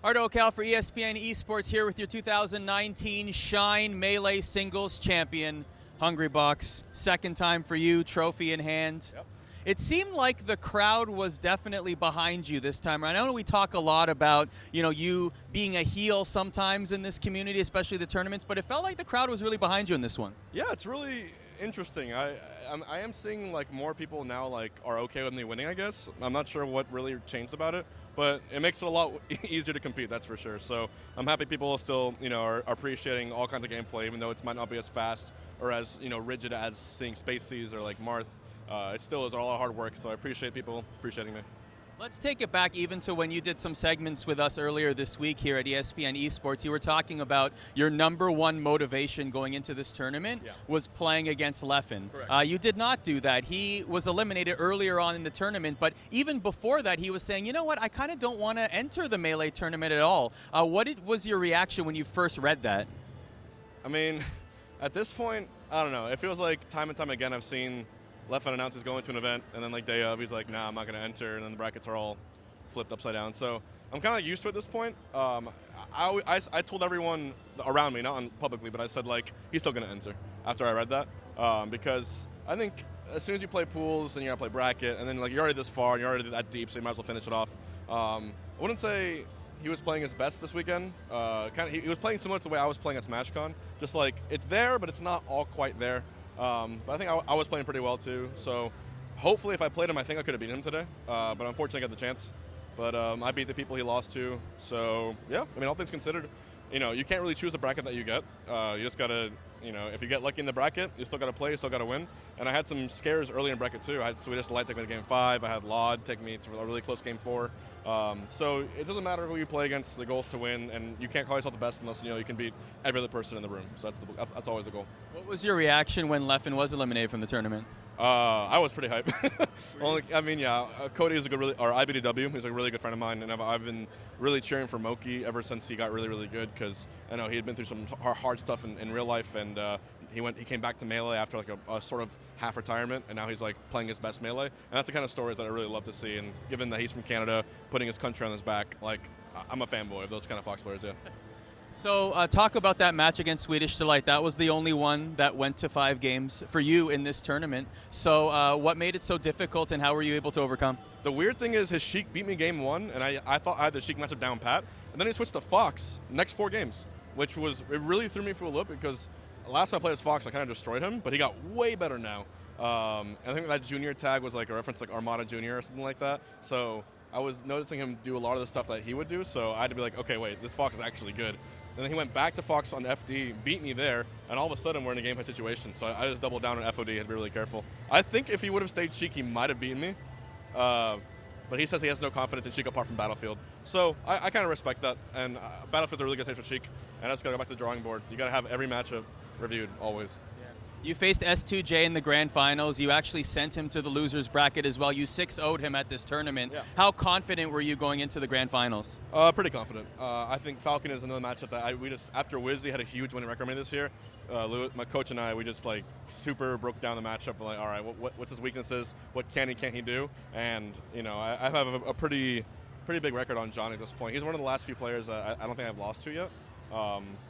Arda Ocal for ESPN Esports here with your 2019 Shine Melee Singles Champion, Hungrybox. Second time for you, trophy in hand. Yep. It seemed like the crowd was definitely behind you this time around. I know we talk a lot about, you being a heel sometimes in this community, especially the tournaments, but it felt like the crowd was really behind you in this one. Yeah, it's really interesting. I am seeing like more people now like are okay with me winning, I guess. I'm not sure what really changed about it, but it makes it a lot easier to compete, that's for sure. So I'm happy people still, are appreciating all kinds of gameplay, even though it might not be as fast or as, rigid as seeing Space Seas or like Marth. It still is a lot of hard work, so I appreciate people appreciating me. Let's take it back even to when you did some segments with us earlier this week here at ESPN Esports. You were talking about your #1 motivation going into this tournament was playing against Leffen. You did not do that. He was eliminated earlier on in the tournament, but even before that, he was saying, you know what, I kind of don't want to enter the Melee tournament at all. What was your reaction when you first read that? I mean, at this point, I don't know. It feels like time and time again I've seen Leffen announce he's going to an event, and then like day of, he's like, nah, I'm not going to enter, and then the brackets are all flipped upside down. So I'm kind of used to it at this point. I told everyone around me, not publicly, but I said like, he's still going to enter after I read that, because I think as soon as you play pools, and you got to play bracket, and then like you're already this far, and you're already that deep, so you might as well finish it off. I wouldn't say he was playing his best this weekend. He was playing similar to the way I was playing at SmashCon. Just like, it's there, but it's not all quite there. But I think I was playing pretty well too, so hopefully if I played him, I think I could have beaten him today, but unfortunately I got the chance. But I beat the people he lost to, so yeah, I mean, all things considered, you can't really choose the bracket that you get. You just got to, if you get lucky in the bracket, you still got to play, you still got to win. And I had some scares early in bracket too. I had Swedish Delight take me to game 5, I had Laud take me to a really close game 4. So it doesn't matter who you play against, the goal is to win, and you can't call yourself the best unless you can beat every other person in the room. So that's always the goal. What was your reaction when Leffen was eliminated from the tournament? I was pretty hyped. Cody is or IBDW, he's a really good friend of mine, and I've been really cheering for Moki ever since he got really, really good, because I know he had been through some hard stuff in real life, and he came back to Melee after like a sort of half retirement, and now he's like playing his best Melee, and that's the kind of stories that I really love to see. And given that he's from Canada, putting his country on his back, like I'm a fanboy of those kind of Fox players. Yeah. So talk about that match against Swedish Delight. That was the only one that went to 5 games for you in this tournament. So what made it so difficult, and how were you able to overcome? The weird thing is his Sheik beat me game 1, and I thought I had the Sheik matchup down pat, and then he switched to Fox next 4 games, which it really threw me for a loop, because last time I played as Fox, I kind of destroyed him, but he got way better now. I think that junior tag was like a reference to like Armada Junior or something like that. So I was noticing him do a lot of the stuff that he would do, so I had to be like, okay, wait, this Fox is actually good. And then he went back to Fox on FD, beat me there, and all of a sudden we're in a game fight situation. So I just doubled down on FOD, had to be really careful. I think if he would have stayed Sheik, he might have beaten me. But he says he has no confidence in Sheik apart from Battlefield. So I kind of respect that. And Battlefield's a really good stage for Sheik. And I just got to go back to the drawing board. You got to have every matchup reviewed, always. You faced S2J in the grand finals. You actually sent him to the losers bracket as well. You 6-0'd him at this tournament. Yeah. How confident were you going into the grand finals? Pretty confident. I think Falcon is another matchup that we just, after Wizzy had a huge winning record this year, my coach and I, we just like super broke down the matchup. Like, all right, what's his weaknesses? What can't he do? And I have a pretty big record on John at this point. He's one of the last few players I don't think I've lost to yet.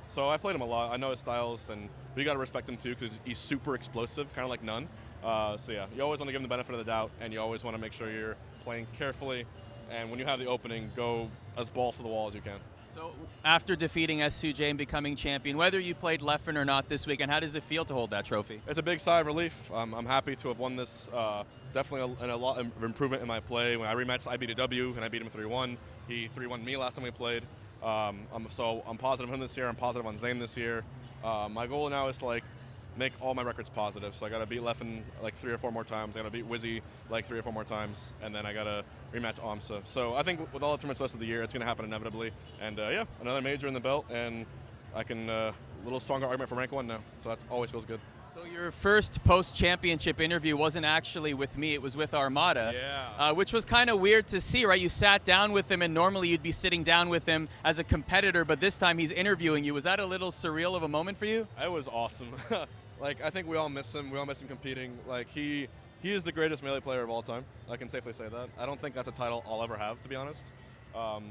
So I played him a lot. I know his styles, and we got to respect him too, because he's super explosive, kind of like Nunn. So yeah, you always want to give him the benefit of the doubt, and you always want to make sure you're playing carefully. And when you have the opening, go as balls to the wall as you can. So after defeating S2J and becoming champion, whether you played Leffen or not this weekend, how does it feel to hold that trophy? It's a big sigh of relief. I'm happy to have won this. Definitely a lot of improvement in my play. When I rematched IBDW and I beat him 3-1, he 3-1 me last time we played. So I'm positive on him this year. I'm positive on Zane this year. My goal now is to like make all my records positive. So I got to beat Leffen like 3 or 4 more times. I got to beat Wizzy like 3 or 4 more times, and then I got to rematch Amsa. So I think with all the tournaments rest of the year, it's going to happen inevitably. And yeah, another major in the belt, and I can a little stronger argument for rank 1 now. So that always feels good. So your first post-championship interview wasn't actually with me, it was with Armada. Yeah. Which was kind of weird to see, right? You sat down with him, and normally you'd be sitting down with him as a competitor, but this time he's interviewing you. Was that a little surreal of a moment for you? It was awesome. Like, I think we all miss him. We all miss him competing. Like, he is the greatest Melee player of all time. I can safely say that. I don't think that's a title I'll ever have, to be honest.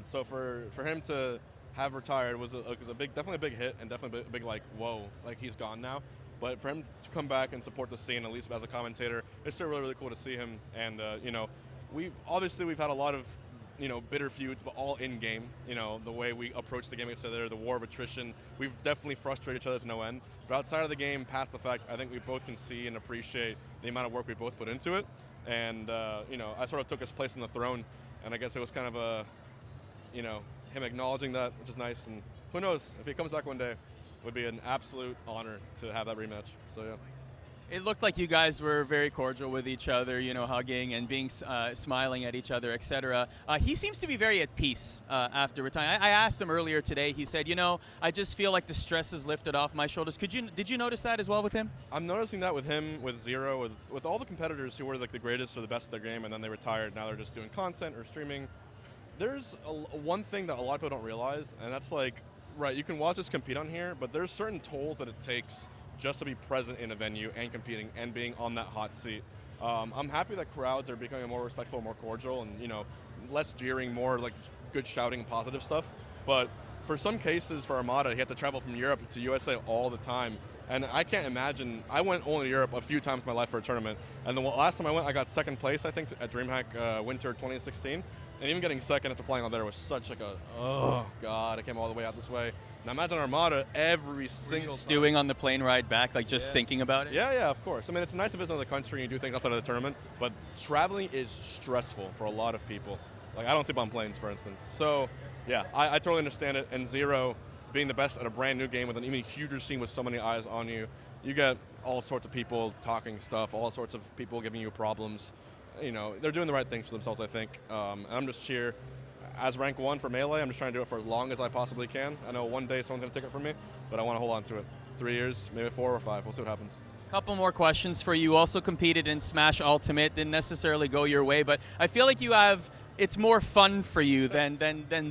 So for him to have retired was definitely a big hit, and definitely a big like, whoa, like he's gone now. But for him to come back and support the scene, at least as a commentator, it's still really, really cool to see him. And we've had a lot of bitter feuds, but all in game. The way we approach the game against each other, the war of attrition, we've definitely frustrated each other to no end. But outside of the game, past the fact, I think we both can see and appreciate the amount of work we both put into it. And I sort of took his place on the throne, and I guess it was kind of him acknowledging that, which is nice. And who knows, if he comes back one day, it would be an absolute honor to have that rematch. So yeah. It looked like you guys were very cordial with each other, hugging and being smiling at each other, etc. He seems to be very at peace after retiring. I asked him earlier today. He said, I just feel like the stress is lifted off my shoulders. Did you notice that as well with him? I'm noticing that with him, with Zero, with all the competitors who were like the greatest or the best at their game, and then they retired. Now they're just doing content or streaming. There's one thing that a lot of people don't realize, and that's like, right, you can watch us compete on here, but there's certain tolls that it takes just to be present in a venue and competing and being on that hot seat. I'm happy that crowds are becoming more respectful, more cordial, and less jeering, more like good shouting and positive stuff. But for some cases, for Armada, he had to travel from Europe to USA all the time. And I can't imagine. I went only to Europe a few times in my life for a tournament. And the last time I went, I got second place, I think, at DreamHack Winter 2016. And even getting second after flying out there was such like oh God, I came all the way out this way. Now imagine Armada every single stewing on the plane ride back, like just thinking about it? Yeah, of course. I mean, it's nice to visit another country and you do things outside of the tournament, but traveling is stressful for a lot of people. Like, I don't sleep on planes, for instance. So, yeah, I totally understand it. And Zero, being the best at a brand new game with an even huger scene with so many eyes on you, you get all sorts of people talking stuff, all sorts of people giving you problems. They're doing the right things for themselves, I think. And I'm just here as rank 1 for Melee. I'm just trying to do it for as long as I possibly can. I know one day someone's going to take it from me, but I want to hold on to it. 3 years, maybe 4 or 5. We'll see what happens. Couple more questions for you. You also competed in Smash Ultimate. Didn't necessarily go your way, but I feel like it's more fun for you than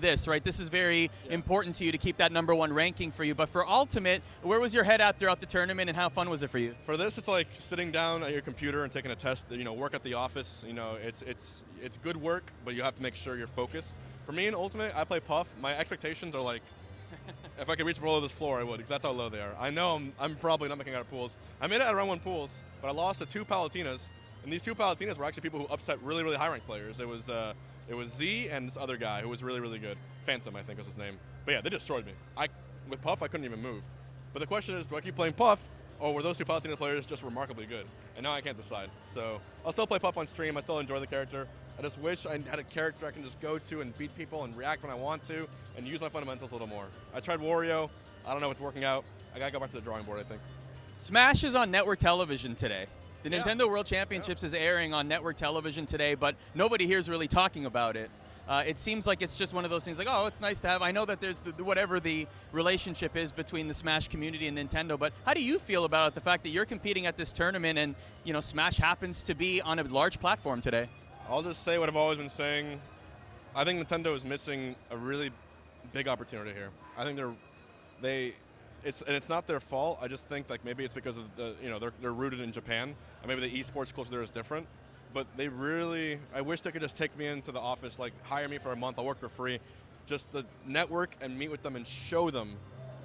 this, right? This is very important to you to keep that #1 ranking for you. But for Ultimate, where was your head at throughout the tournament, and how fun was it for you? For this, it's like sitting down at your computer and taking a test. Work at the office. It's good work, but you have to make sure you're focused. For me in Ultimate, I play Puff. My expectations are like, if I could reach below this floor, I would, because that's how low they are. I know I'm probably not making out of pools. I made it at round 1 pools, but I lost to 2 Palatinas, and these 2 Palatinas were actually people who upset really, really high-ranked players. It was Z and this other guy who was really, really good. Phantom, I think was his name. But yeah, they destroyed me. With Puff, I couldn't even move. But the question is, do I keep playing Puff, or were those 2 Palatina players just remarkably good? And now I can't decide. So I'll still play Puff on stream. I still enjoy the character. I just wish I had a character I can just go to and beat people and react when I want to and use my fundamentals a little more. I tried Wario. I don't know if it's working out. I got to go back to the drawing board, I think. Smash is on network television today. The Nintendo World Championships is airing on network television today, but nobody here is really talking about it. It seems like it's just one of those things like, oh, it's nice to have. I know that there's whatever the relationship is between the Smash community and Nintendo, but how do you feel about the fact that you're competing at this tournament and, Smash happens to be on a large platform today? I'll just say what I've always been saying. I think Nintendo is missing a really big opportunity here. I think it's not their fault. I just think like maybe it's because of they're rooted in Japan, and maybe the esports culture there is different. But I wish they could just take me into the office, like hire me for a month, I'll work for free, just the network and meet with them and show them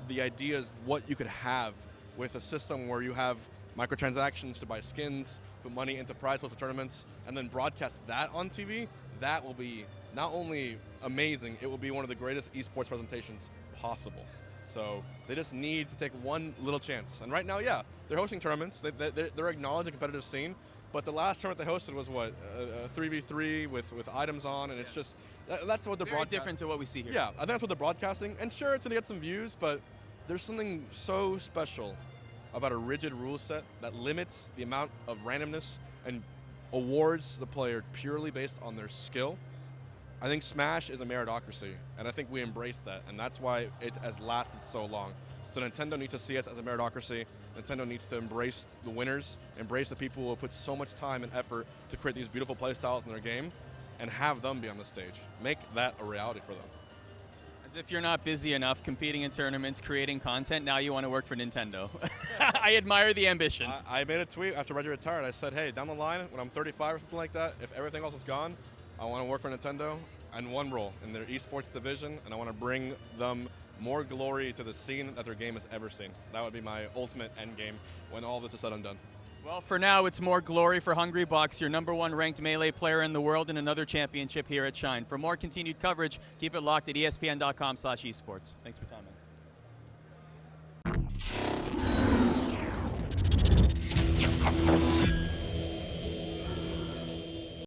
the ideas, what you could have with a system where you have microtransactions to buy skins, put money into prize pools for tournaments, and then broadcast that on TV. That will be not only amazing, it will be one of the greatest esports presentations possible. So they just need to take one little chance. And right now, yeah, they're hosting tournaments. They're acknowledging the competitive scene. But the last tournament they hosted was what, a 3v3 with items on, and it's just that's what they're broadcasting. Very different to what we see here. Yeah, I think that's what they're broadcasting. And sure, it's gonna get some views, but there's something so special about a rigid rule set that limits the amount of randomness and awards the player purely based on their skill. I think Smash is a meritocracy, and I think we embrace that, and that's why it has lasted so long. So Nintendo needs to see us as a meritocracy. Nintendo needs to embrace the winners, embrace the people who put so much time and effort to create these beautiful play styles in their game, and have them be on the stage. Make that a reality for them. As if you're not busy enough competing in tournaments, creating content, now you want to work for Nintendo. I admire the ambition. I made a tweet after Reggie retired. I said, hey, down the line, when I'm 35 or something like that, if everything else is gone, I want to work for Nintendo. and one role in their esports division, and I want to bring them more glory to the scene that their game has ever seen. That would be my ultimate end game when all this is said and done. Well, for now, it's more glory for Hungrybox, your #1 ranked Melee player in the world, and another championship here at Shine. For more continued coverage, keep it locked at ESPN.com/esports. Thanks for your time, man.